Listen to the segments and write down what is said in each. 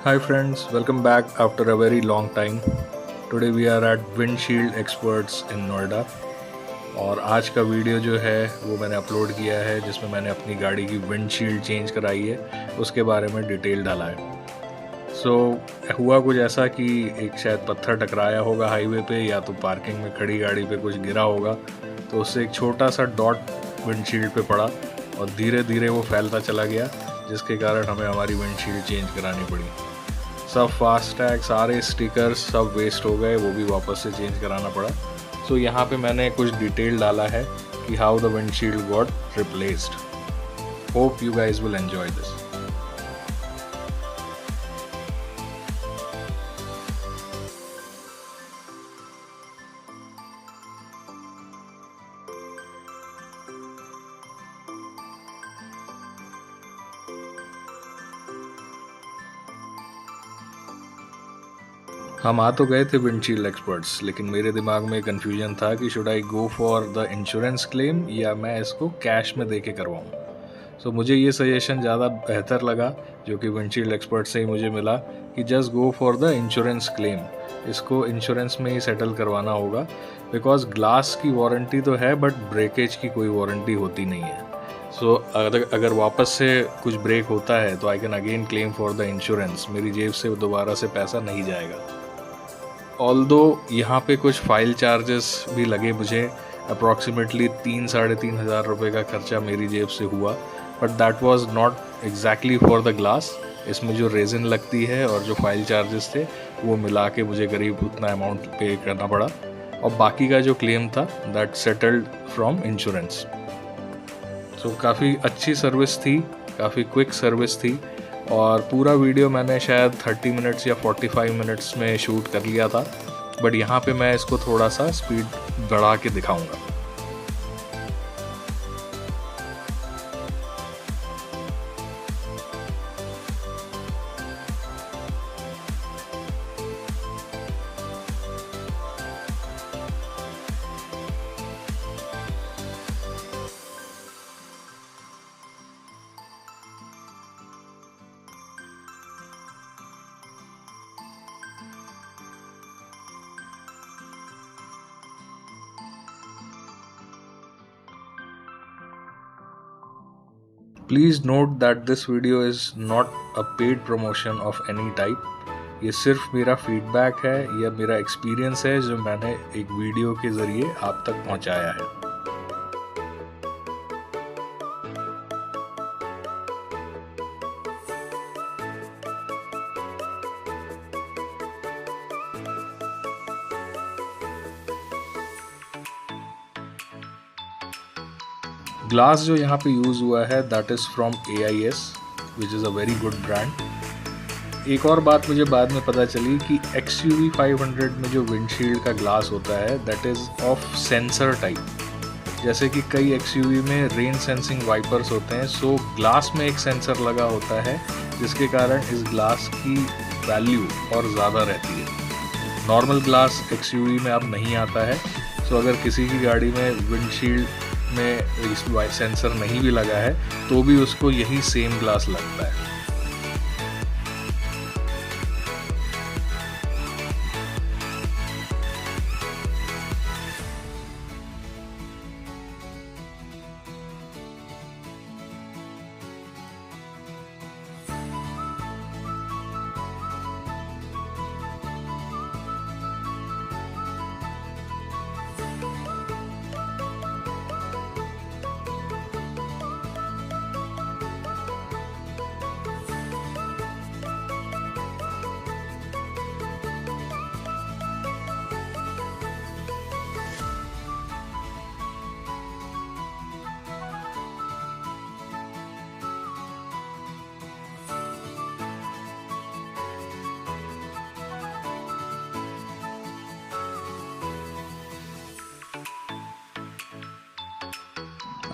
Hi friends, welcome back after a very long time. Today we are at Windshield Experts in Noida और आज का video जो है वो मैंने अपलोड किया है जिसमें मैंने अपनी गाड़ी की विंडशील्ड चेंज कराई है, उसके बारे में डिटेल डाला है। हुआ कुछ ऐसा कि एक शायद पत्थर टकराया होगा हाईवे पे या तो पार्किंग में खड़ी गाड़ी पे कुछ गिरा होगा, तो उससे एक छोटा सा डॉट विंडशील्ड पे पड़ा और धीरे धीरे वो फैलता चला गया, जिसके कारण हमें हमारी विंडशील्ड चेंज करानी पड़ी। सब फास्टैग सारे स्टिकर्स सब वेस्ट हो गए, वो भी वापस से चेंज कराना पड़ा। यहाँ पे मैंने कुछ डिटेल डाला है कि how the windshield got replaced. Hope you guys will enjoy this. हम आ तो गए थे विंडशील्ड एक्सपर्ट्स, लेकिन मेरे दिमाग में कन्फ्यूजन था कि should I go for the insurance claim या मैं इसको कैश में दे के करवाऊँ। मुझे ये सजेशन ज़्यादा बेहतर लगा, जो कि विंडशील्ड एक्सपर्ट से ही मुझे मिला, कि just go for the insurance claim. इसको इंश्योरेंस में ही सेटल करवाना होगा, बिकॉज ग्लास की वारंटी तो है बट ब्रेकेज की कोई वारंटी होती नहीं है। अगर वापस से कुछ ब्रेक होता है तो I can again claim for the insurance, मेरी जेब से दोबारा से पैसा नहीं जाएगा। ऑल्दो यहाँ पे कुछ फाइल चार्जेस भी लगे मुझे, अप्रॉक्सीमेटली 3-3.5 हज़ार रुपये का खर्चा मेरी जेब से हुआ, but that was not exactly for the glass. इसमें जो रेजिन लगती है और जो फाइल चार्जेस थे वो मिला के मुझे करीब उतना अमाउंट पे करना पड़ा, और बाकी का जो क्लेम था दैट सेटल्ड फ्रॉम इंश्योरेंस। काफ़ी अच्छी सर्विस थी, काफ़ी क्विक सर्विस थी, और पूरा वीडियो मैंने शायद 30 मिनट्स या 45 मिनट्स में शूट कर लिया था, बट यहाँ पे मैं इसको थोड़ा सा स्पीड बढ़ा के दिखाऊंगा। Please note that this video is not a paid promotion of any type. ये सिर्फ मेरा फीडबैक है या मेरा एक्सपीरियंस है जो मैंने एक वीडियो के ज़रिए आप तक पहुंचाया है। ग्लास जो यहाँ पे यूज़ हुआ है that is from AIS, which is a very good brand. एक और बात मुझे बाद में पता चली कि XUV 500 में जो विंडशील्ड का ग्लास होता है that is of sensor type. जैसे कि कई XUV में रेन सेंसिंग वाइपर्स होते हैं, सो ग्लास में एक सेंसर लगा होता है, जिसके कारण इस ग्लास की वैल्यू और ज़्यादा रहती है। नॉर्मल ग्लास XUV में अब नहीं आता है, सो अगर किसी की गाड़ी में विंडशील्ड में इस सेंसर नहीं भी लगा है तो भी उसको यही सेम ग्लास लगता है।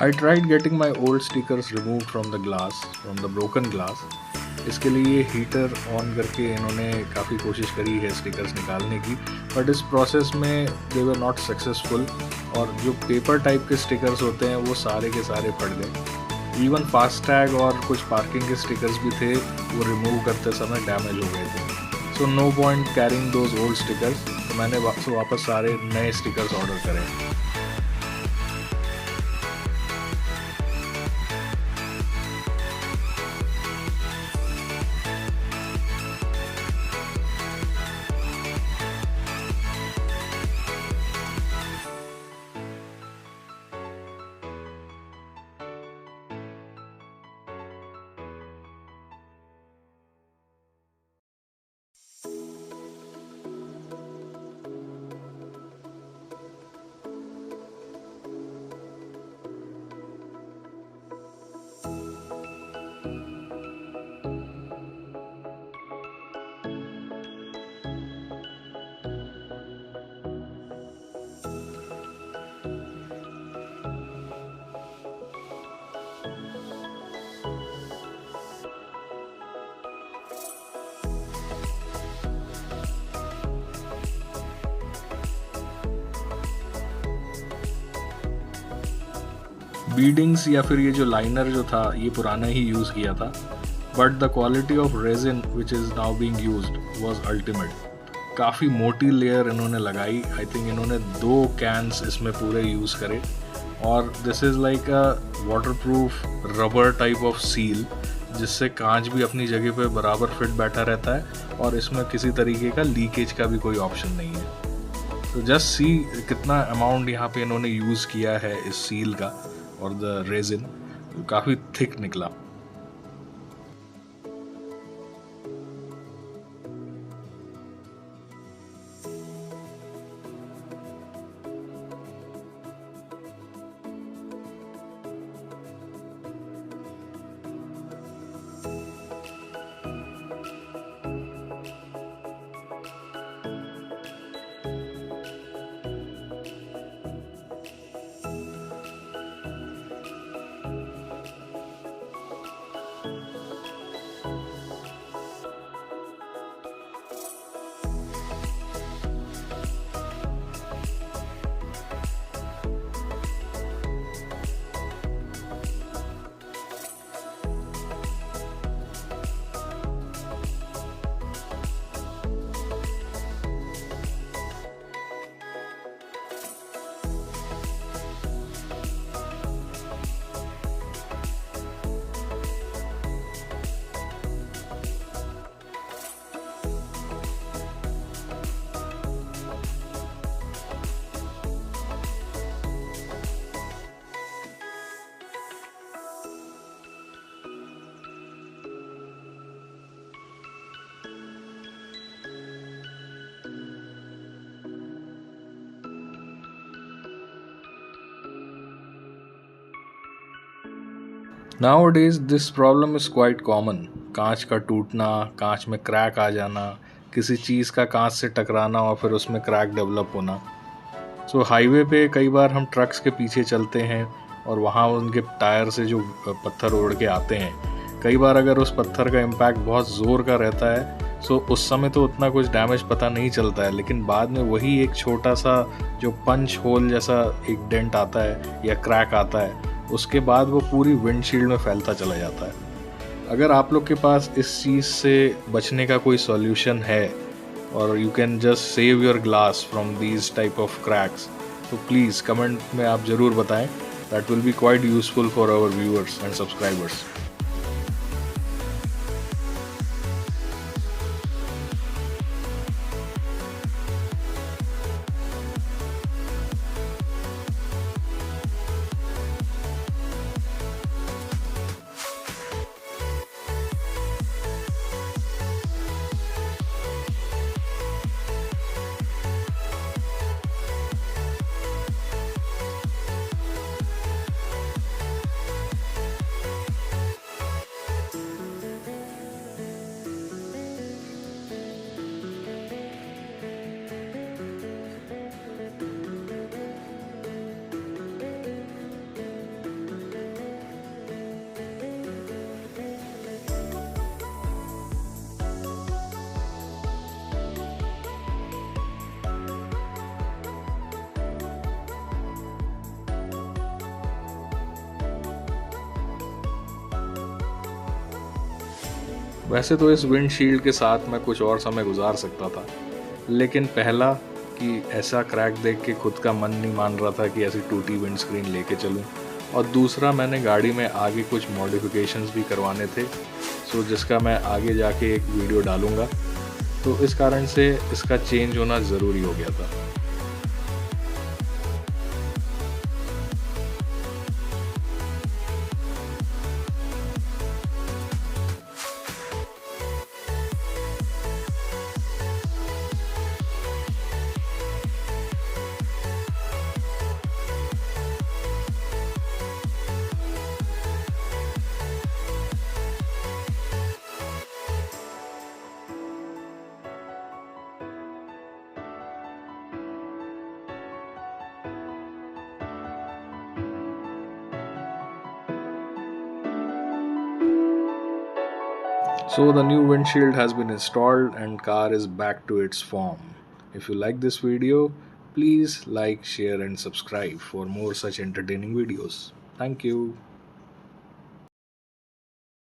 I tried getting my old stickers removed from the glass, from the broken glass. इसके लिए हीटर ऑन करके इन्होंने काफ़ी कोशिश करी है स्टिकर्स निकालने की, बट इस प्रोसेस में दे वर नॉट सक्सेसफुल, और जो पेपर टाइप के स्टिकर्स होते हैं वो सारे के सारे फट गए। इवन फास्टैग और कुछ पार्किंग के स्टिकर्स भी थे, वो रिमूव करते समय डैमेज हो गए थे। So no point carrying those old stickers, तो मैंने वापस सारे नए स्टिकर्स ऑर्डर करे। बीडिंग्स या फिर ये जो लाइनर जो था ये पुराना ही यूज़ किया था, but the quality of resin which is now being used was ultimate. काफ़ी मोटी लेयर इन्होंने लगाई, आई थिंक इन्होंने 2 कैंस इसमें पूरे यूज़ करे, और this is like a waterproof rubber type of seal, जिससे कांच भी अपनी जगह पे बराबर फिट बैठा रहता है और इसमें किसी तरीके का लीकेज का भी कोई ऑप्शन नहीं है। तो जस्ट सी कितना अमाउंट यहाँ पे इन्होंने यूज़ किया है इस सील का और द रेजिन, काफ़ी थिक निकला। Nowadays this problem is quite common। कांच का टूटना, कांच में क्रैक आ जाना, किसी चीज़ का कांच से टकराना और फिर उसमें क्रैक डेवलप होना। सो हाईवे पे कई बार हम ट्रक्स के पीछे चलते हैं और वहाँ उनके टायर से जो पत्थर उड़ के आते हैं, कई बार अगर उस पत्थर का इम्पैक्ट बहुत ज़ोर का रहता है, सो उस समय तो उतना कुछ डैमेज पता नहीं चलता है, लेकिन बाद में वही एक छोटा सा जो पंच होल जैसा एक डेंट आता है या क्रैक आता है, उसके बाद वो पूरी विंडशील्ड में फैलता चला जाता है। अगर आप लोग के पास इस चीज़ से बचने का कोई सॉल्यूशन है और you can just save your glass from these type of cracks, तो प्लीज़ कमेंट में आप ज़रूर बताएं। That will be quite useful for our viewers and subscribers. वैसे तो इस विंडशील्ड के साथ मैं कुछ और समय गुजार सकता था, लेकिन पहला कि ऐसा क्रैक देख के खुद का मन नहीं मान रहा था कि ऐसी टूटी विंडस्क्रीन लेके चलूं, और दूसरा मैंने गाड़ी में आगे कुछ मॉडिफिकेशंस भी करवाने थे, सो जिसका मैं आगे जाके एक वीडियो डालूंगा, तो इस कारण से इसका चेंज होना ज़रूरी हो गया था। So the new windshield has been installed and car is back to its form. If you like this video, please like, share and subscribe for more such entertaining videos. Thank you.